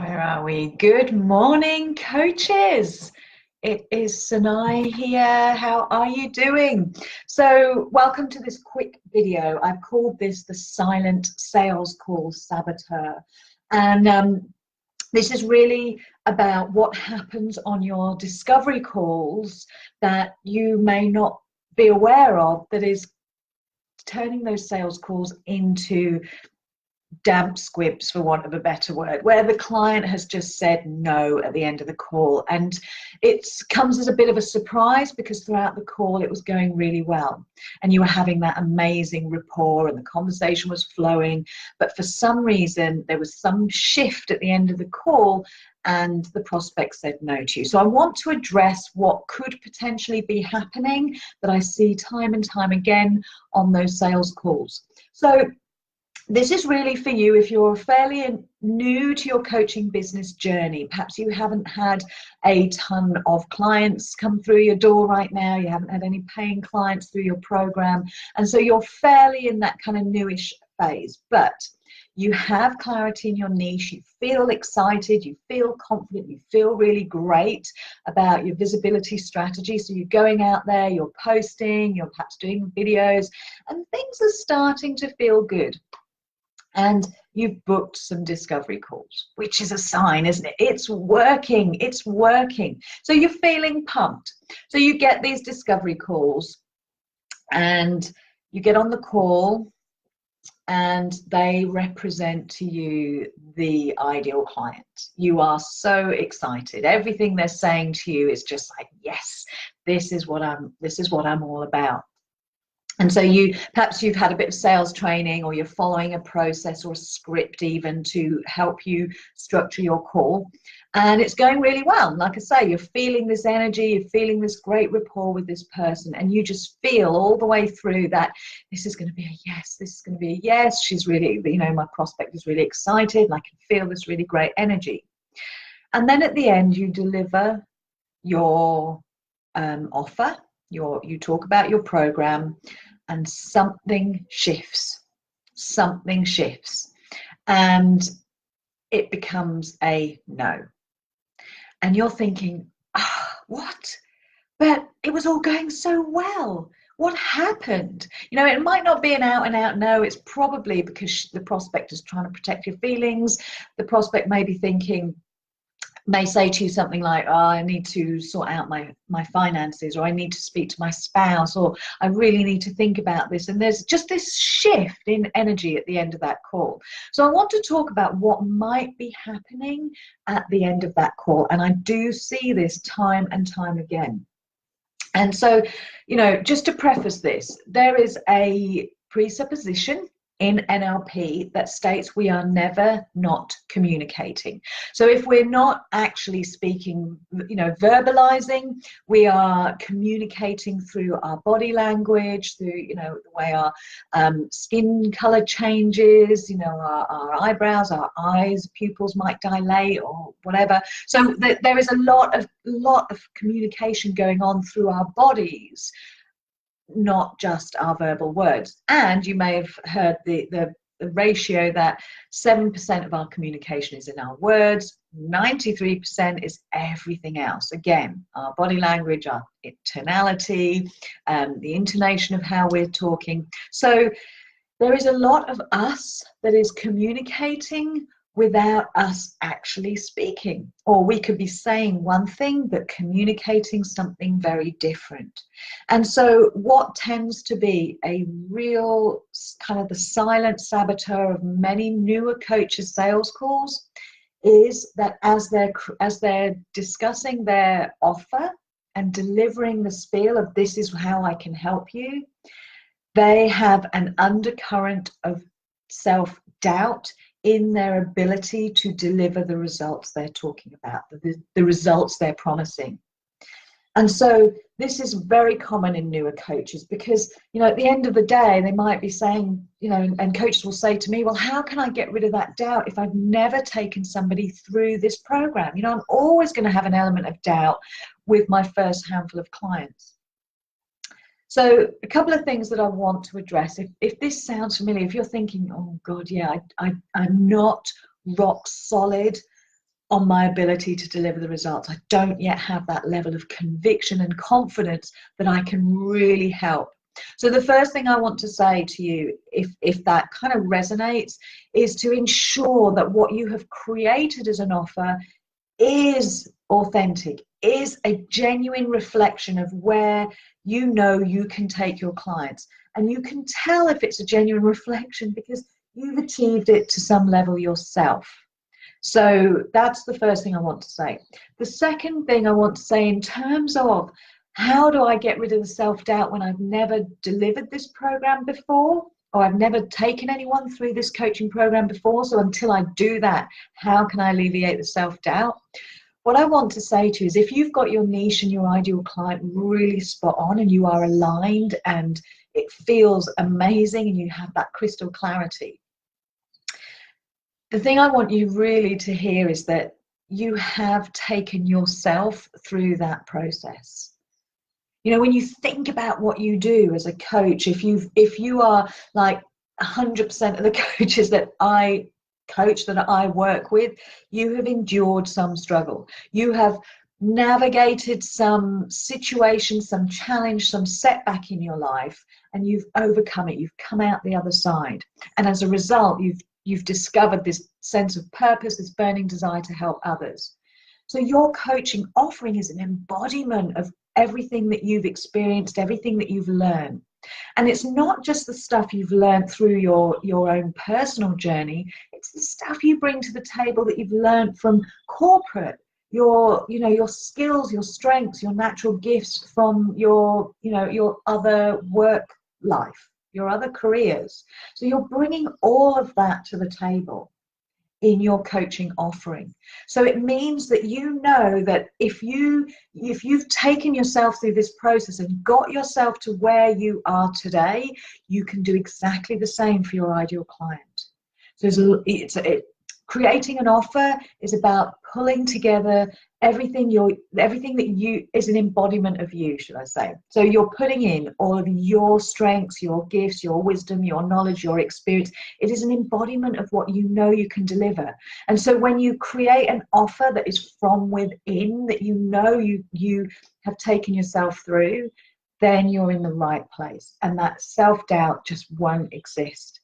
Where are we? Good morning, coaches. It is Sanai here. How are you doing? So welcome to this quick video. I've called this the silent sales call saboteur. And this is really about what happens on your discovery calls that you may not be aware of, that is turning those sales calls into damp squibs, for want of a better word, where the client has just said no at the end of the call. And it comes as a bit of a surprise because throughout the call it was going really well and you were having that amazing rapport and the conversation was flowing, but for some reason there was some shift at the end of the call and the prospect said no to you. So I want to address what could potentially be happening that I see time and time again on those sales calls. So this is really for you if you're fairly new to your coaching business journey. Perhaps you haven't had a ton of clients come through your door right now. You haven't had any paying clients through your program. And so you're fairly in that kind of newish phase. But you have clarity in your niche. You feel excited. You feel confident. You feel really great about your visibility strategy. So you're going out there, you're posting, you're perhaps doing videos, and things are starting to feel good. And you've booked some discovery calls, which is a sign, isn't it? It's working, it's working. So you're feeling pumped. So you get these discovery calls and you get on the call and they represent to you the ideal client. You are so excited. Everything they're saying to you is just like, yes, this is what I'm all about. And so perhaps you've had a bit of sales training or you're following a process or a script even to help you structure your call. And it's going really well. Like I say, you're feeling this energy, you're feeling this great rapport with this person, and you just feel all the way through that this is going to be a yes, this is going to be a yes. She's really, my prospect is really excited and I can feel this really great energy. And then at the end, you deliver your offer, you talk about your program, and something shifts, and it becomes a no. And you're thinking, what? But it was all going so well. What happened? It might not be an out and out no. It's probably because the prospect is trying to protect your feelings. The prospect may say to you something like, I need to sort out my finances, or I need to speak to my spouse, or I really need to think about this. And there's just this shift in energy at the end of that call. So I want to talk about what might be happening at the end of that call. And I do see this time and time again. And so, just to preface this, there is a presupposition in NLP that states we are never not communicating. So if we're not actually speaking, verbalizing, we are communicating through our body language, through, the way our skin color changes, our eyebrows, our eyes, pupils might dilate or whatever. So there is a lot of communication going on through our bodies, not just our verbal words. And you may have heard the ratio that 7% of our communication is in our words, 93% is everything else. Again, our body language, our tonality, the intonation of how we're talking. So there is a lot of us that is communicating without us actually speaking. Or we could be saying one thing but communicating something very different. And so what tends to be a real kind of the silent saboteur of many newer coaches' sales calls is that as they're discussing their offer and delivering the spiel of this is how I can help you, they have an undercurrent of self-doubt in their ability to deliver the results they're talking about, the results they're promising. And so this is very common in newer coaches because, at the end of the day, they might be saying, and coaches will say to me, well, how can I get rid of that doubt if I've never taken somebody through this program? I'm always going to have an element of doubt with my first handful of clients. So a couple of things that I want to address. If this sounds familiar, if you're thinking, oh God, yeah, I'm not rock solid on my ability to deliver the results. I don't yet have that level of conviction and confidence that I can really help. So the first thing I want to say to you, if that kind of resonates, is to ensure that what you have created as an offer is authentic, is a genuine reflection of where you know you can take your clients. And you can tell if it's a genuine reflection because you've achieved it to some level yourself. So that's the first thing I want to say. The second thing I want to say, in terms of how do I get rid of the self-doubt when I've never delivered this program before, or I've never taken anyone through this coaching program before, so until I do that, how can I alleviate the self-doubt? What I want to say to you is, if you've got your niche and your ideal client really spot on and you are aligned and it feels amazing and you have that crystal clarity, the thing I want you really to hear is that you have taken yourself through that process. You know, when you think about what you do as a coach, if you are like 100% of the coaches that I coach, that I work with, you have endured some struggle. You have navigated some situation, some challenge, some setback in your life, and you've overcome it. You've come out the other side. And as a result, you've discovered this sense of purpose, this burning desire to help others. So your coaching offering is an embodiment of everything that you've experienced, everything that you've learned. And it's not just the stuff you've learned through your own personal journey, it's the stuff you bring to the table that you've learned from corporate, your skills, your strengths, your natural gifts from your other work life, your other careers. So you're bringing all of that to the table in your coaching offering. So it means that you know that if you've taken yourself through this process and got yourself to where you are today, you can do exactly the same for your ideal client. So creating an offer is about pulling together everything that you is an embodiment of you, should I say. So you're putting in all of your strengths, your gifts, your wisdom, your knowledge, your experience. It is an embodiment of what you know you can deliver. And so when you create an offer that is from within, that you know you have taken yourself through, then you're in the right place, and that self-doubt just won't exist.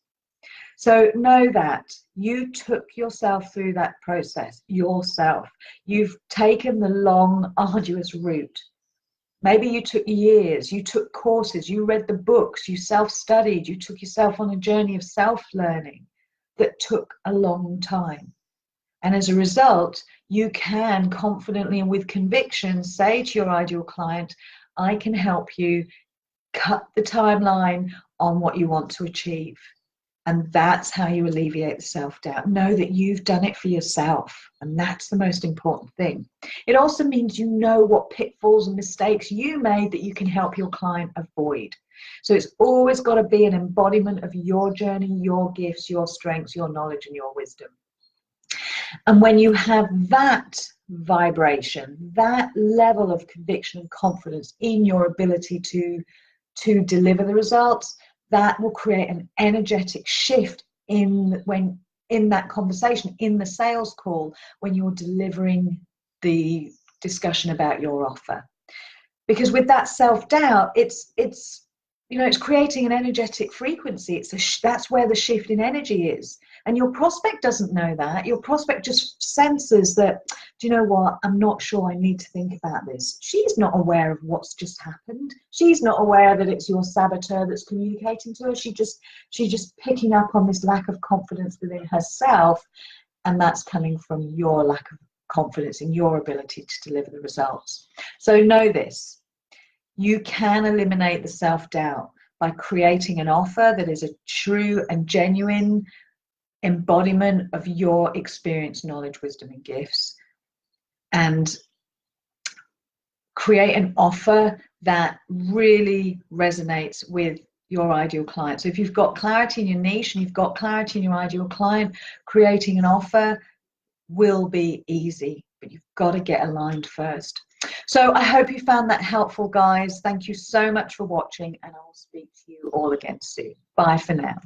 So know that you took yourself through that process yourself. You've taken the long, arduous route. Maybe you took years, you took courses, you read the books, you self-studied, you took yourself on a journey of self-learning that took a long time. And as a result, you can confidently and with conviction say to your ideal client, I can help you cut the timeline on what you want to achieve. And that's how you alleviate the self-doubt. Know that you've done it for yourself, and that's the most important thing. It also means you know what pitfalls and mistakes you made that you can help your client avoid. So it's always got to be an embodiment of your journey, your gifts, your strengths, your knowledge, and your wisdom. And when you have that vibration, that level of conviction and confidence in your ability to deliver the results, that will create an energetic shift in that conversation, in the sales call, when you're delivering the discussion about your offer. Because with that self-doubt, it's creating an energetic frequency. That's where the shift in energy is. And your prospect doesn't know that. Your prospect just senses that, do you know what, I'm not sure, I need to think about this. She's not aware of what's just happened. She's not aware that it's your saboteur that's communicating to her. She's just picking up on this lack of confidence within herself, and that's coming from your lack of confidence in your ability to deliver the results. So know this. You can eliminate the self-doubt by creating an offer that is a true and genuine embodiment of your experience, knowledge, wisdom, and gifts, and create an offer that really resonates with your ideal client. So if you've got clarity in your niche and you've got clarity in your ideal client, creating an offer will be easy, but you've got to get aligned first. So I hope you found that helpful, guys. Thank you so much for watching, and I'll speak to you all again soon. Bye for now.